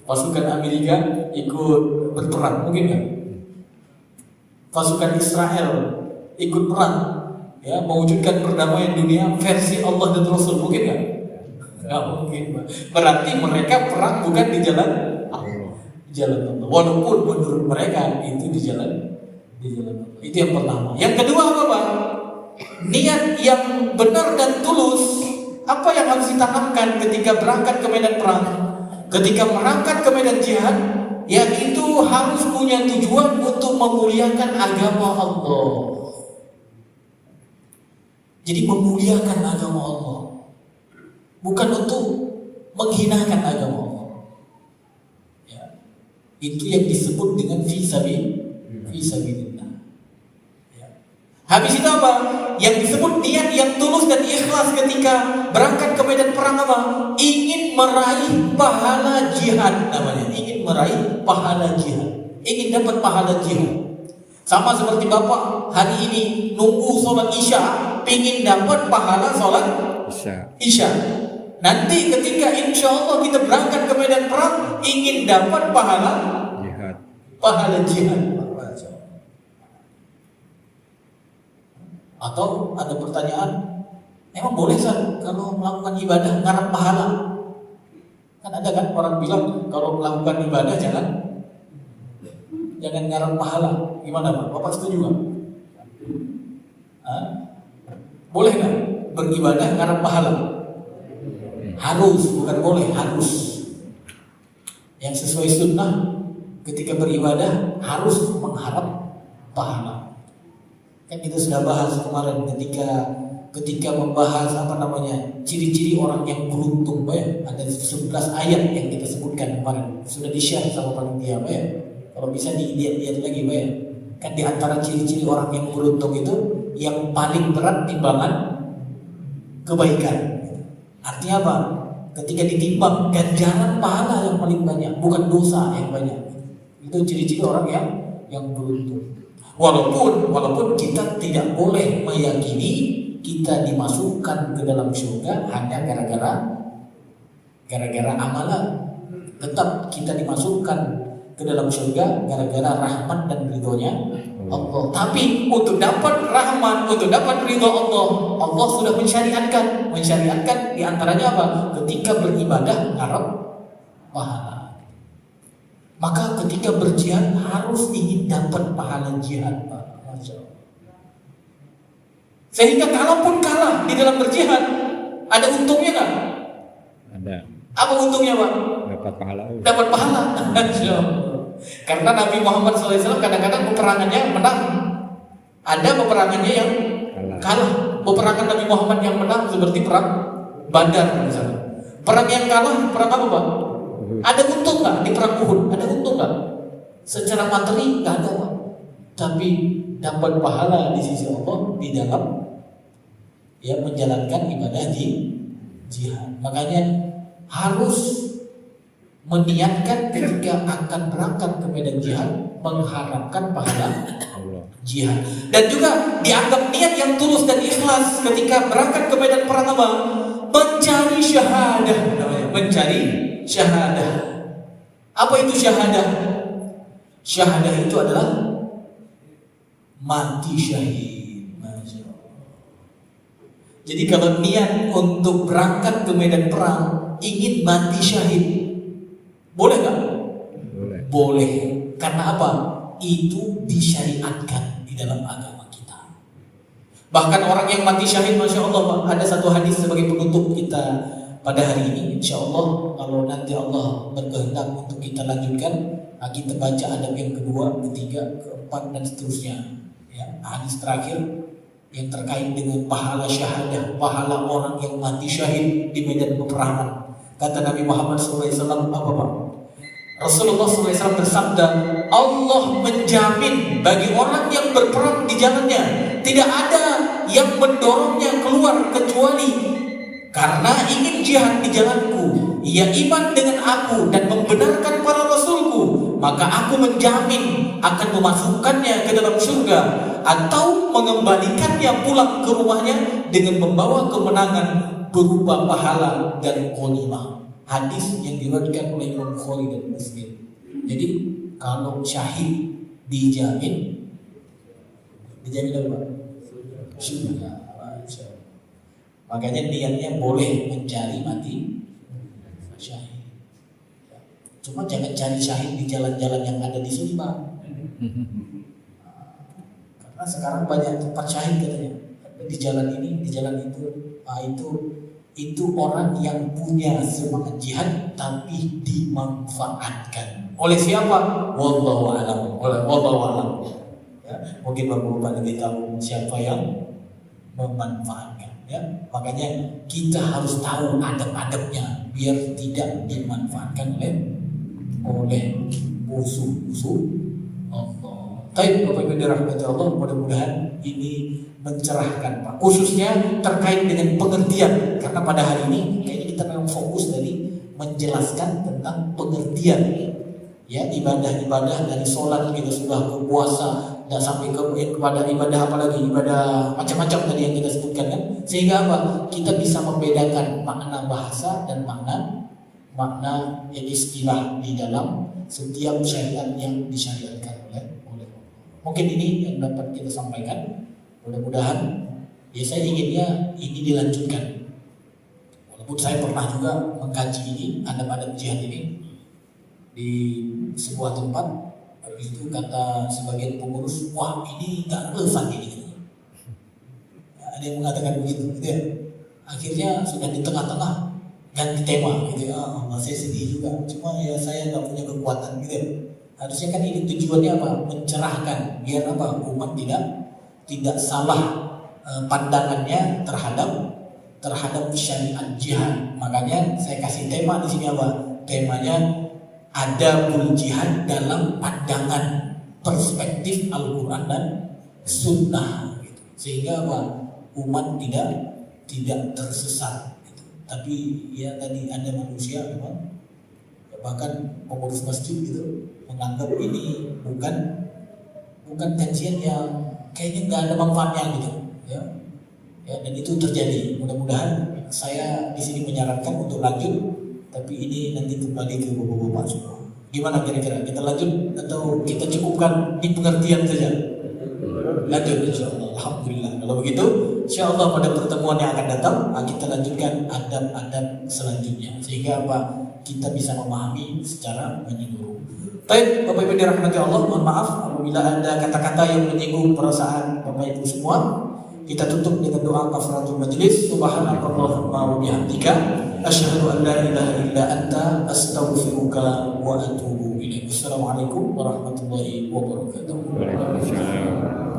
Pasukan Amerika ikut berperang, mungkin nggak? Pasukan Israel ikut perang, ya, mewujudkan perdamaian dunia versi Allah dan Rasul, mungkin nggak? Nggak mungkin Pak. Berarti mereka perang bukan di jalan Allah, Allah. Walaupun menurut mereka itu di jalan Allah. Itu yang pertama. Yang kedua apa Pak? Niat yang benar dan tulus. Apa yang harus ditanamkan ketika berangkat ke medan perang? Ketika berangkat ke medan jihad, ya itu harus punya tujuan untuk memuliakan agama Allah. Jadi memuliakan agama Allah, bukan untuk menghinakan agama Allah. Ya. Itu yang disebut dengan fi sabilillah. Ya. Habis itu apa? Yang disebut niat yang tulus dan ikhlas ketika berangkat ke medan perang apa? Ingin meraih pahala jihad namanya. Ingin meraih pahala jihad. Ingin dapat pahala jihad. Sama seperti Bapak hari ini nunggu sholat Isya, ingin dapat pahala sholat Isya. Nanti ketika insya Allah kita berangkat ke medan perang, ingin dapat pahala jihad. Atau ada pertanyaan, emang boleh kan kalau melakukan ibadah ngarep pahala? Kan ada kan orang bilang kalau melakukan ibadah jangan ngarep pahala. Gimana Pak? Bapak setuju nggak? Boleh nggak beribadah ngarep pahala? Harus, bukan boleh, harus. Yang sesuai sunnah ketika beribadah harus mengharap pahala. Kan kita sudah bahas kemarin ketika membahas ciri-ciri orang yang beruntung, ya. Ada 11 ayat yang kita sebutkan kemarin, sudah di-share sama panitia, ya. Kalau bisa dilihat lagi, ya. Kan di antara ciri-ciri orang yang beruntung itu yang paling berat timbangan kebaikan. Artinya apa? Ketika ditimbang ganjaran pahala yang paling banyak, bukan dosa yang banyak. Itu ciri-ciri orang yang beruntung. Walaupun kita tidak boleh meyakini kita dimasukkan ke dalam surga hanya gara-gara amalan. Tetap kita dimasukkan ke dalam surga gara-gara rahmat dan ridhonya Allah. Tapi untuk dapat rahmat, untuk dapat ridho Allah, Allah sudah mensyariatkan di antaranya apa? Ketika beribadah ngarep pahala. Maka ketika berjihad harus ingin dapat pahala jihad, Pak. Sehingga kalaupun kalah di dalam berjihad, ada untungnya nggak? Ada. Apa untungnya, Pak? Dapat pahala. Karena Nabi Muhammad SAW kadang-kadang peperangannya menang, ada peperangannya yang kalah. Peperangan Nabi Muhammad yang menang seperti perang Badar misalnya. Perang yang kalah, perang apa, Pak? Ada untung nggak di perang Uhud? Ada untung nggak? Secara materi nggak ada, Pak. Tapi dapat pahala di sisi Allah di dalam menjalankan ibadah jihad. Makanya harus meniatkan ketika akan berangkat ke medan jihad mengharapkan pahala jihad. Dan juga dianggap niat yang tulus dan ikhlas ketika berangkat ke medan perang apa? Mencari syahadah namanya. Mencari syahadah. Apa itu syahadah? Syahadah itu adalah mati syahid. Masya Allah. Jadi kalau niat untuk berangkat ke medan perang ingin mati syahid, boleh nggak? Boleh. Karena apa? Itu disyariatkan di dalam agama kita. Bahkan orang yang mati syahid, Masya Allah, ada satu hadis sebagai penutup kita pada hari ini. Insya Allah kalau nanti Allah berkehendak untuk kita lanjutkan, kita baca adab yang kedua, ketiga, keempat dan seterusnya. Hadis terakhir yang terkait dengan pahala syahadah, pahala orang yang mati syahid di medan peperangan. Kata Nabi Muhammad SAW apa, Pak? Rasulullah SAW bersabda, Allah menjamin bagi orang yang berperang di jalannya, tidak ada yang mendorongnya keluar kecuali karena ingin jihad di jalanku. Ia iman dengan aku dan membenarkan para rasulku, maka aku menjamin akan memasukkannya ke dalam surga atau mengembalikannya pulang ke rumahnya dengan membawa kemenangan berupa pahala dan ghanimah. Hadis yang diriwayatkan oleh Imam Bukhari dan Muslim. Jadi kalau syahid dijamin apa? Surga. Makanya niatnya boleh mencari mati syahid. Cuma jangan cari syahid di jalan-jalan yang ada di sini, Pak. Karena sekarang banyak tempat syahid katanya. Di jalan ini, di jalan itu. Itu orang yang punya semangat jihad tapi dimanfaatkan. Oleh siapa? Wallahu a'lam. Ya, mungkin Bapak lebih tahu siapa yang memanfaatkan. Ya, makanya kita harus tahu adab-adabnya biar tidak dimanfaatkan oleh musuh-musuh Allah. Baik, Bapak Ibu dirahmati Allah, mudah-mudahan ini mencerahkan Pak. Khususnya terkait dengan pengertian, karena pada hari ini kayaknya kita memang fokus dari menjelaskan tentang pengertian. Ya, ibadah-ibadah dari sholat kita sudah ke puasa dan sampai kepada ibadah apa lagi, ibadah macam-macam tadi yang kita sebutkan kan, sehingga apa, kita bisa membedakan makna bahasa dan makna istilah di dalam setiap syariat yang disyariatkan oleh Allah. Mungkin ini yang dapat kita sampaikan. Mudah-mudahan ya saya inginnya ini dilanjutkan. Walaupun saya pernah juga mengkaji ini adab-adab jihad ini di sebuah tempat, habis itu kata sebagian pengurus, wah ini nggak relevan ini. Ada yang mengatakan begitu, gitu ya. Akhirnya sudah di tengah-tengah ganti tema, gitu ya. Saya sedih juga, cuma ya saya nggak punya kekuatan, gitu ya. Harusnya kan ini tujuannya apa? Mencerahkan, biar apa? Umat tidak salah pandangannya terhadap syariat jihad. Makanya saya kasih tema di sini apa? Temanya adabul jihad dalam pandangan perspektif Al-Quran dan Sunnah, gitu. Sehingga apa? Umat tidak tersesat, gitu. Tapi ya tadi ada manusia memang, bahkan pengurus masjid gitu menganggap ini bukan kajian yang kayaknya nggak ada manfaatnya gitu, ya. Dan itu terjadi. Mudah-mudahan saya di sini menyarankan untuk lanjut, tapi ini nanti kembali ke bapak-bapak semua. Gimana kira-kira? Kita lanjut atau kita cukupkan di pengertian saja? Lanjut insyaallah. Alhamdulillah. Kalau begitu, insyaallah pada pertemuan yang akan datang kita lanjutkan adab-adab selanjutnya, sehingga apa? Kita bisa memahami secara menyeluruh. Baik, Bapak Ibu dirahmati Allah, mohon maaf apabila ada kata-kata yang menyinggung perasaan Bapak Ibu semua. Kita tutup dengan doa kafaratul majlis. Subhanakallahumma wa bihamdika asyhadu an la ilaha illa anta astaghfiruka wa atubu ilaik. Assalamualaikum warahmatullahi wabarakatuh. Waalaikumsalam.